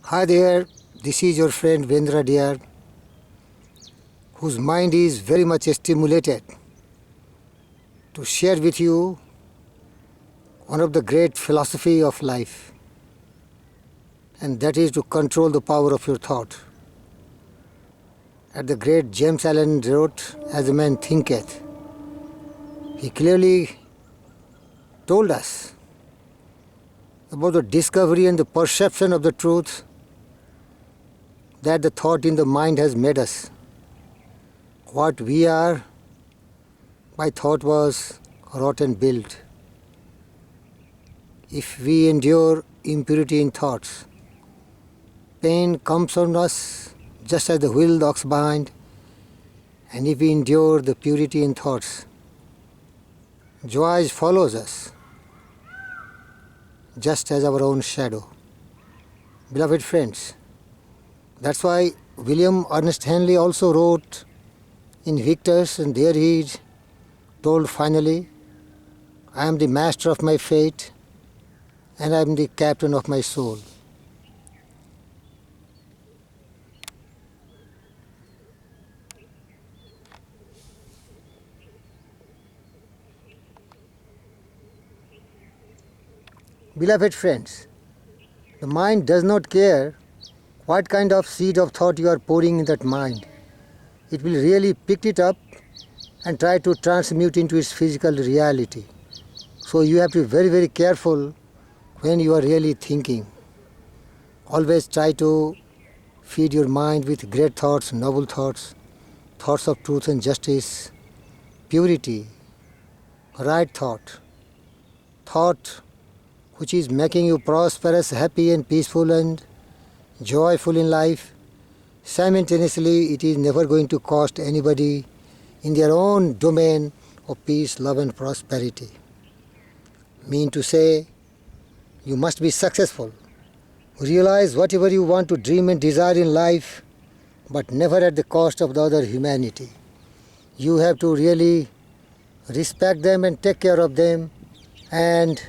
Hi there, this is your friend Vendra dear, whose mind is very much stimulated to share with you one of the great philosophy of life, and that is to control the power of your thought. As the great James Allen wrote, "As a man thinketh," he clearly told us about the discovery and the perception of the truth that the thought in the mind has made us. What we are by thought was wrought and built. If we endure impurity in thoughts, pain comes on us just as the wheel ox behind, and if we endure the purity in thoughts, joy follows us just as our own shadow. Beloved friends, that's why William Ernest Henley also wrote in Victors, and there he told finally, "I am the master of my fate, and I am the captain of my soul." Beloved friends, the mind does not care what kind of seed of thought you are pouring in that mind. It will really pick it up and try to transmute into its physical reality. So you have to be very, very careful when you are really thinking. Always try to feed your mind with great thoughts, noble thoughts, thoughts of truth and justice, purity, right thought which is making you prosperous, happy and peaceful and joyful in life. Simultaneously, it is never going to cost anybody in their own domain of peace, love and prosperity. Mean to say, you must be successful. Realize whatever you want to dream and desire in life, but never at the cost of the other humanity. You have to really respect them and take care of them and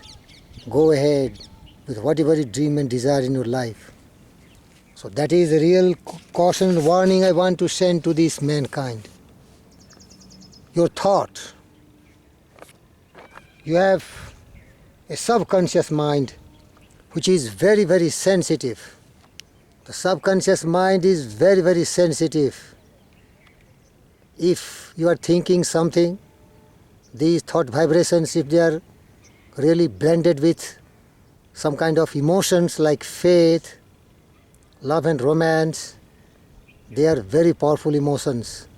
go ahead with whatever you dream and desire in your life. So that is a real caution and warning I want to send to this mankind. Your thought. You have a subconscious mind which is very, very sensitive. The subconscious mind is very, very sensitive. If you are thinking something, these thought vibrations, if they are really blended with some kind of emotions like faith, love and romance, they are very powerful emotions.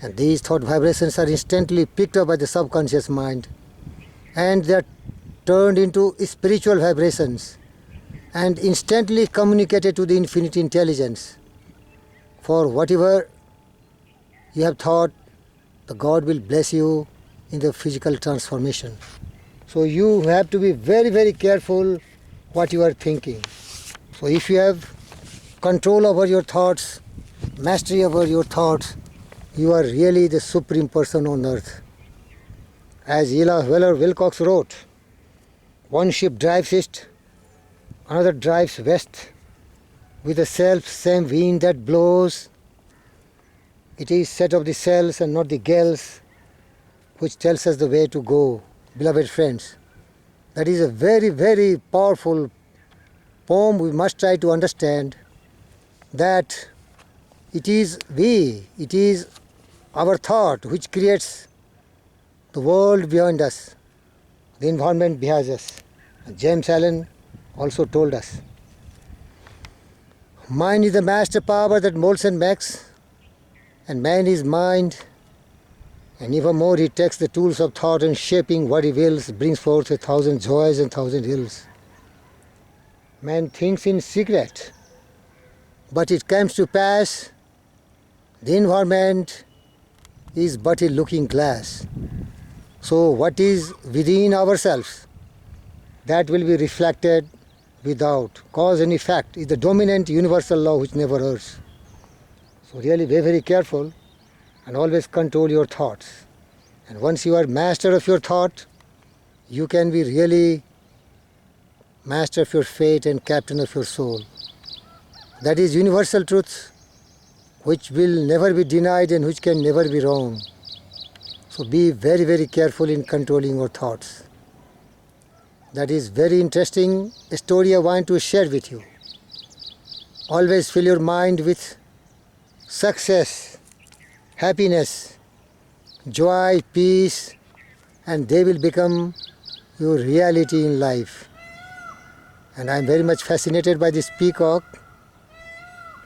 And these thought vibrations are instantly picked up by the subconscious mind, and they are turned into spiritual vibrations and instantly communicated to the infinite intelligence. For whatever you have thought, the God will bless you in the physical transformation. So you have to be very, very careful what you are thinking. So if you have control over your thoughts, mastery over your thoughts, you are really the supreme person on earth. As Ella Weller Wilcox wrote, one ship drives east, another drives west. With the self-same wind that blows, it is set of the sails and not the gales which tells us the way to go. Beloved friends, that is a very, very powerful poem. We must try to understand that it is our thought which creates the world beyond us, the environment behind us. James Allen also told us, mind is the master power that molds and makes, and man is mind, and evermore he takes the tools of thought and shaping what he wills, brings forth 1,000 joys and 1,000 ills. Man thinks in secret, but it comes to pass, the environment is but a looking glass. So what is within ourselves, that will be reflected without. Cause and effect is the dominant universal law which never errs. So really be very careful and always control your thoughts. And once you are master of your thought, you can be really master of your fate and captain of your soul. That is universal truth which will never be denied and which can never be wrong. So be very, very careful in controlling your thoughts. That is very interesting story I want to share with you. Always fill your mind with success, happiness, joy, peace, and they will become your reality in life. And I am very much fascinated by this peacock.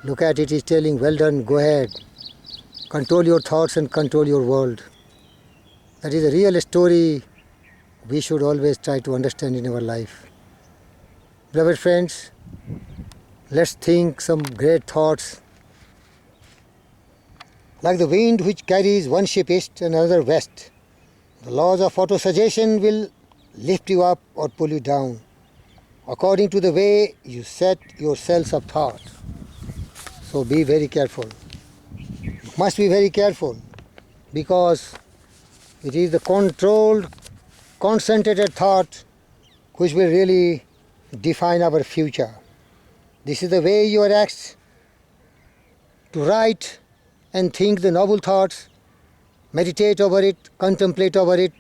Look at it, it's telling, well done, go ahead. Control your thoughts and control your world. That is a real story we should always try to understand in our life. Beloved friends, let's think some great thoughts. Like the wind which carries one ship east and another west, the laws of auto-suggestion will lift you up or pull you down, according to the way you set your cells of thought. So be very careful. You must be very careful, because it is the controlled, concentrated thought which will really define our future. This is the way you are asked to write and think the noble thoughts, meditate over it, contemplate over it,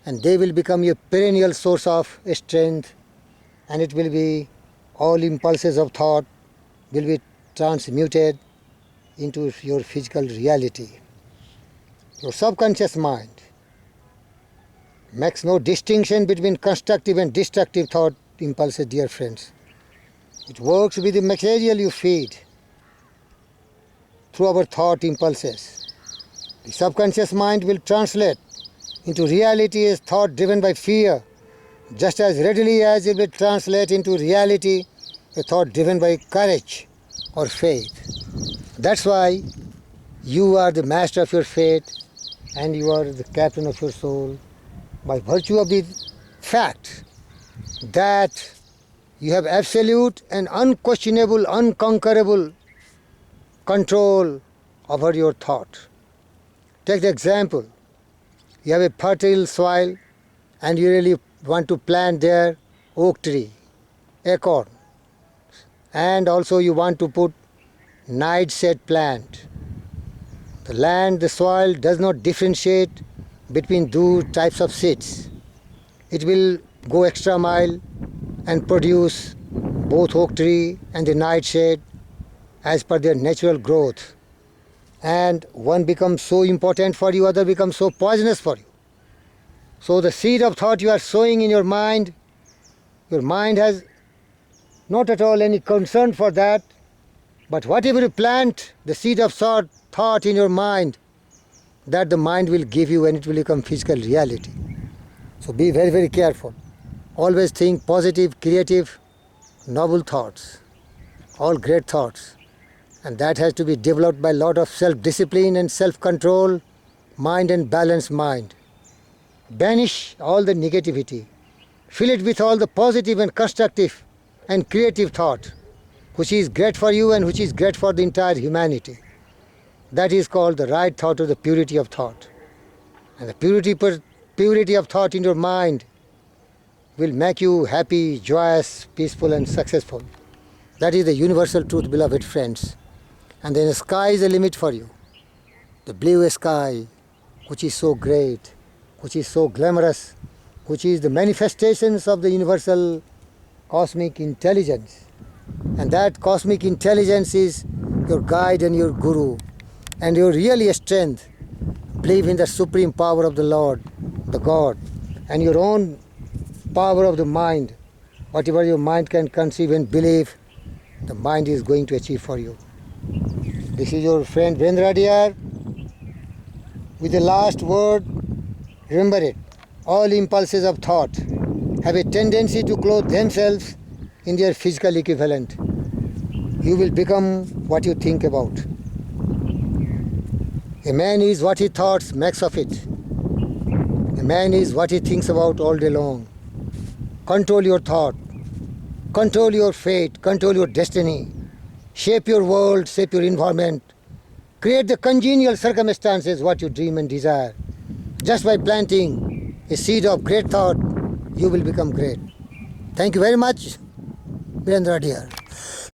and they will become your perennial source of strength, and it will be all impulses of thought will be transmuted into your physical reality. Your subconscious mind makes no distinction between constructive and destructive thought impulses, dear friends. It works with the material you feed through our thought impulses. The subconscious mind will translate into reality as thought driven by fear, just as readily as it will translate into reality a thought driven by courage or faith. That's why you are the master of your fate and you are the captain of your soul, by virtue of the fact that you have absolute and unquestionable, unconquerable control over your thought. Take the example. You have a fertile soil and you really want to plant there oak tree, acorn, and also you want to put nightshade plant. The land, the soil does not differentiate between those types of seeds. It will go extra mile and produce both oak tree and the nightshade as per their natural growth. And one becomes so important for you, other becomes so poisonous for you. So the seed of thought you are sowing in your mind has not at all any concern for that. But whatever you plant, the seed of thought in your mind, that the mind will give you and it will become physical reality. So be very, very careful. Always think positive, creative, noble thoughts, all great thoughts. And that has to be developed by a lot of self-discipline and self-control, mind and balanced mind. Banish all the negativity. Fill it with all the positive and constructive and creative thought, which is great for you and which is great for the entire humanity. That is called the right thought or the purity of thought. And the purity of thought in your mind will make you happy, joyous, peaceful and successful. That is the universal truth, beloved friends. And then the sky is the limit for you. The blue sky, which is so great, which is so glamorous, which is the manifestations of the universal cosmic intelligence. And that cosmic intelligence is your guide and your guru. And your really strength. Believe in the supreme power of the Lord, the God, and your own power of the mind. Whatever your mind can conceive and believe, the mind is going to achieve for you. This is your friend Vendra dear. With the last word, remember it. All impulses of thought have a tendency to clothe themselves in their physical equivalent. You will become what you think about. A man is what he thoughts makes of it. A man is what he thinks about all day long. Control your thought. Control your fate. Control your destiny. Shape your world. Shape your environment. Create the congenial circumstances what you dream and desire. Just by planting a seed of great thought, you will become great. Thank you very much, Virendra dear.